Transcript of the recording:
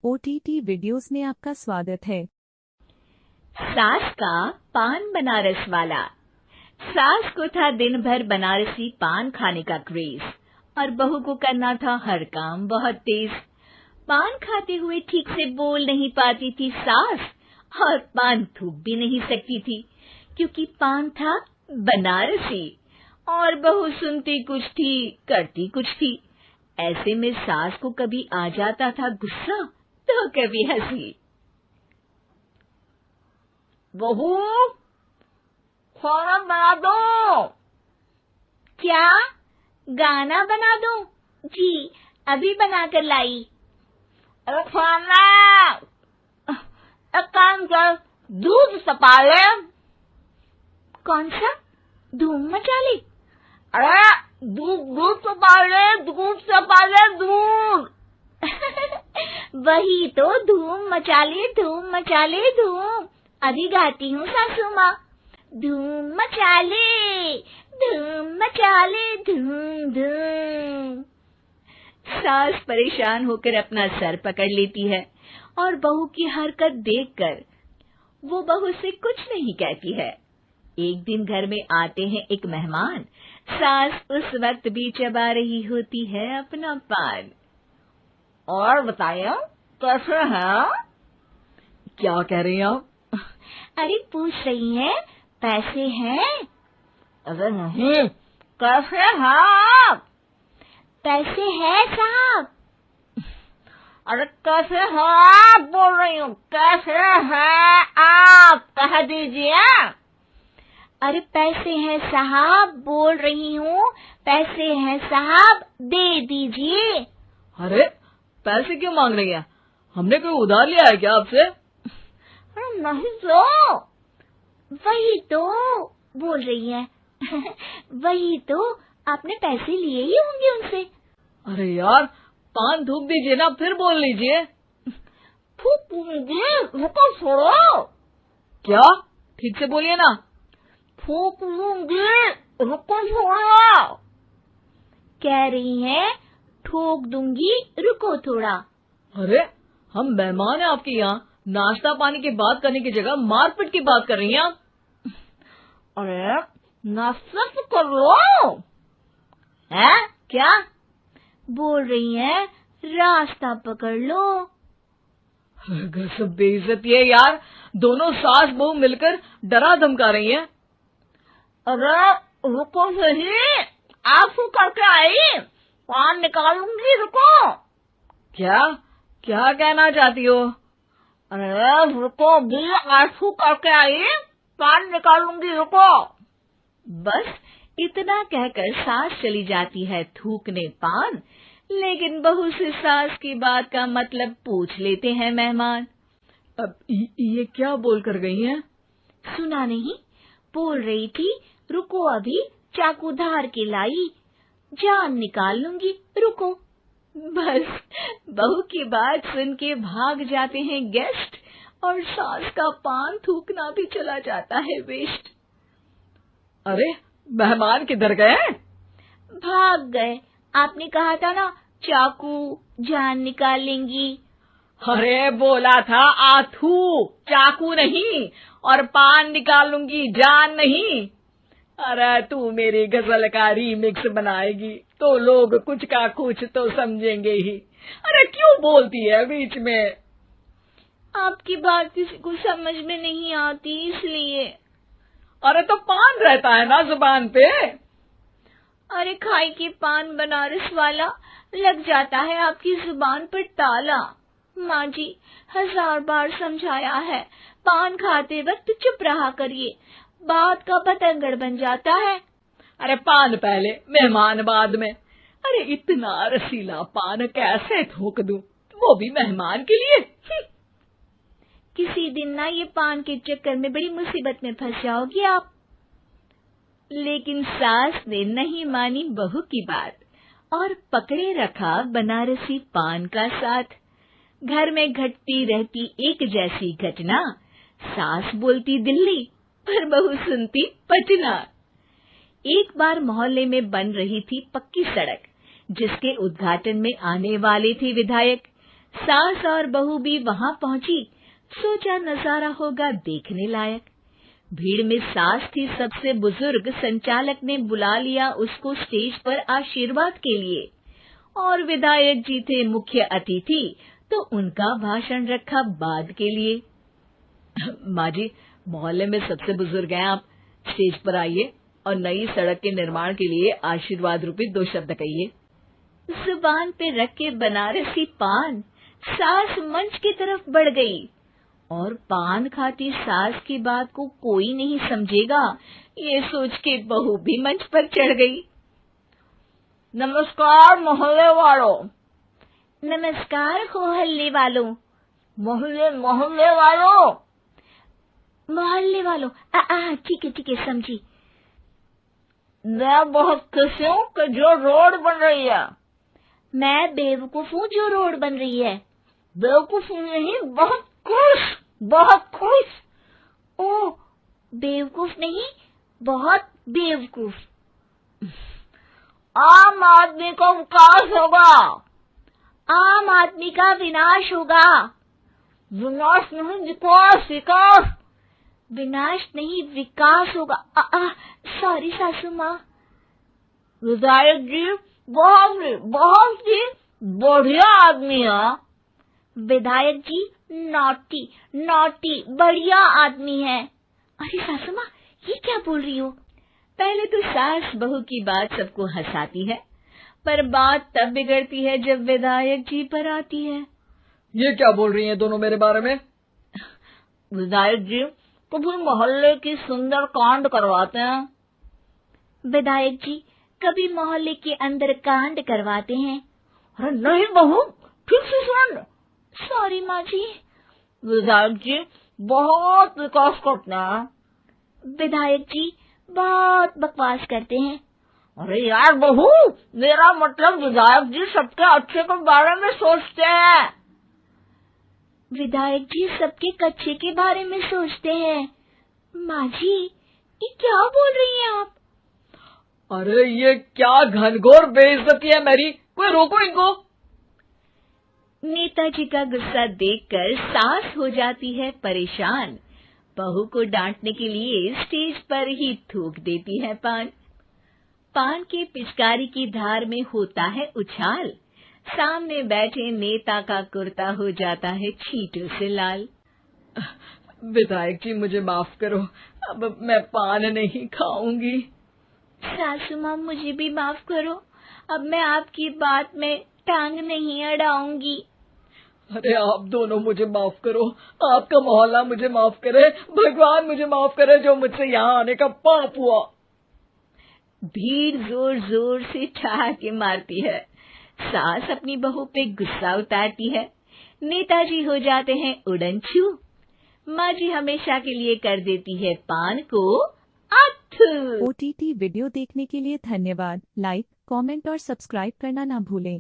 OTT videos में आपका स्वागत है। सास का पान बनारस वाला। सास को था दिन भर बनारसी पान खाने का क्रेज और बहू को करना था हर काम बहुत तेज। पान खाते हुए ठीक से बोल नहीं पाती थी सास और पान थूक भी नहीं सकती थी क्योंकि पान था बनारसी और बहू सुनती कुछ थी करती कुछ थी। ऐसे में सास को कभी आ जाता था गुस्सा तो कभी हंसी। बहू, खाना बना दो। क्या गाना बना दूं? जी अभी बना कर लाई। अरे खाना, एक काम कर, दूध तपा ले। कौन सा? धूम मचा ली? अरे दूध तपा ले, दूध तपा ले, दूध। वही तो, धूम मचा ले, धूम मचा ले, धूम। अभी गाती हूँ सासू माँ। धूम मचा ले, धूम मचा ले, धूम धूम। सास परेशान होकर अपना सर पकड़ लेती है और बहू की हरकत देखकर वो बहू से कुछ नहीं कहती है। एक दिन घर में आते हैं एक मेहमान। सास उस वक्त भी चबा रही होती है अपना पान। और बताइए, कैसे हैं? क्या कह रही हैं आप? अरे पूछ रही हैं पैसे हैं? अरे नहीं, कैसे हैं आप? पैसे हैं साहब। अरे कैसे हैं आप बोल रही हूँ, कैसे हैं आप कह दीजिए। अरे पैसे हैं साहब बोल रही हूँ, पैसे हैं साहब दे दीजिए। अरे पैसे क्यों मांग रही हैं? हमने कोई उधार लिया है क्या आपसे? अरे नहीं तो। वही तो बोल रही है। वही तो, आपने पैसे लिए ही होंगे उनसे। अरे यार, पान थूक दीजिए ना, फिर बोल लीजिए। फूक लूंगी, रुको छोड़ो। क्या? ठीक से बोलिए ना। फूक लूंगी, रुको छोड़ो। कह रही हैं ठोक दूंगी, रुको थोड़ा। अरे हम मेहमान हैं आपके यहाँ, नाश्ता पानी की बात करने की जगह मारपीट की बात कर रही हैं आप। अरे नाश्ता तो कर लो। है क्या बोल रही हैं? रास्ता पकड़ लो। गजब बेइज्जती है यार, दोनों सास बहू मिलकर डरा धमका रही हैं। अरे रुको सही, आंसू करके आई, पान निकालूंगी, रुको। क्या क्या कहना चाहती हो? अरे रुको भी, आंसू करके आई, पान निकालूंगी, रुको। बस इतना कहकर सास चली जाती है थूकने पान, लेकिन बहू से सास की बात का मतलब पूछ लेते हैं मेहमान। अब ये क्या बोल कर गई हैं? सुना नहीं? बोल रही थी रुको अभी चाकू धार के लाई, जान निकाल लूंगी, रुको। बस बहू की बात सुन के भाग जाते हैं गेस्ट और सास का पान थूकना भी चला जाता है वेस्ट। अरे मेहमान किधर गए? भाग गए। आपने कहा था ना चाकू जान निकाल लेंगी। अरे बोला था आथू, चाकू नहीं, और पान निकाल लूंगी, जान नहीं। अरे तू मेरी गजल का रीमिक्स बनाएगी तो लोग कुछ का कुछ तो समझेंगे ही। अरे क्यों बोलती है बीच में? आपकी बात किसी को समझ में नहीं आती इसलिए। अरे तो पान रहता है ना जुबान पे। अरे खाई के पान बनारस वाला, लग जाता है आपकी जुबान पर ताला। माँ जी 1000 बार समझाया है, पान खाते वक्त चुप रहा करिए, बात का बतंगड़ बन जाता है। अरे पान पहले, मेहमान बाद में। अरे इतना रसीला पान कैसे थूक दूं, वो भी मेहमान के लिए। किसी दिन ना ये पान के चक्कर में बड़ी मुसीबत में फंस जाओगी आप। लेकिन सास ने नहीं मानी बहू की बात और पकड़े रखा बनारसी पान का साथ। घर में घटती रहती एक जैसी घटना, सास बोलती दिल्ली पर बहू सुनती पटना। एक बार मोहल्ले में बन रही थी पक्की सड़क, जिसके उद्घाटन में आने वाले थे विधायक। सास और बहू भी वहां पहुंची। सोचा नजारा होगा देखने लायक। भीड़ में सास थी सबसे बुजुर्ग। संचालक ने बुला लिया उसको स्टेज पर आशीर्वाद के लिए, और विधायक जी थे मुख्य अतिथि, तो उनका भाषण रखा बाद के लिए। माँ जी, मोहल्ले में सबसे बुजुर्ग हैं आप, स्टेज पर आइए और नई सड़क के निर्माण के लिए आशीर्वाद रूपी 2 शब्द कहिए। जुबान पे रख के बनारसी पान सास मंच की तरफ बढ़ गई, और पान खाती सास की बात को कोई नहीं समझेगा, ये सोच के बहू भी मंच पर चढ़ गई। नमस्कार मोहल्ले वालों। नमस्कार मोहल्ले वालों। मोहल्ले वालों। मोहल्ले वालों, ठीक है समझी। मैं बहुत खुश हूँ कि जो रोड बन रही है। मैं बेवकूफ हूँ जो रोड बन रही है। बेवकूफ नहीं, बहुत खुश। ओह, बेवकूफ नहीं, बहुत बेवकूफ। आम आदमी का विकास होगा। आम आदमी का विनाश होगा। विनाश नहीं, विकास। विनाश नहीं, विकास होगा। सॉरी सासू माँ। विधायक जी बहुत ही बढ़िया आदमी है। विधायक जी नॉटी बढ़िया आदमी है। अरे सासू माँ, ये क्या बोल रही हो? पहले तो सास बहू की बात सबको हंसाती है, पर बात तब बिगड़ती है जब विधायक जी पर आती है। ये क्या बोल रही हैं दोनों मेरे बारे में? विधायक जी कभी मोहल्ले की सुंदर कांड करवाते हैं। विधायक जी कभी मोहल्ले के अंदर कांड करवाते हैं। अरे नहीं बहू, ठीक से सुन। सॉरी माँ जी। विधायक जी बहुत विकास करते हैं। विधायक जी बहुत बकवास करते हैं। अरे यार बहू, मेरा मतलब विधायक जी सबके अच्छे के बारे में सोचते हैं। विधायक जी सबके कच्चे के बारे में सोचते हैं। माँ जी, ये क्या बोल रही हैं आप? अरे ये क्या घनघोर बेइज्जती है मेरी, कोई रोको इनको। नेताजी का गुस्सा देखकर सास हो जाती है परेशान। बहू को डांटने के लिए स्टेज पर ही थूक देती है पान के पिचकारी की धार में होता है उछाल। सामने बैठे नेता का कुर्ता हो जाता है छींटों से लाल। विधायक जी मुझे माफ करो, अब मैं पान नहीं खाऊंगी। सासू माँ मुझे भी माफ करो, अब मैं आपकी बात में टांग नहीं अड़ाऊंगी। अरे आप दोनों मुझे माफ करो, आपका मोहल्ला मुझे माफ करे, भगवान मुझे माफ करे जो मुझसे यहाँ आने का पाप हुआ। भीड़ जोर जोर से ठहाके मारती है। सास अपनी बहू पे गुस्सा उतारती है। नेताजी हो जाते हैं उड़नछू। माँ जी हमेशा के लिए कर देती है पान को अथू। OTT वीडियो देखने के लिए धन्यवाद। लाइक, कमेंट और सब्सक्राइब करना ना भूलें।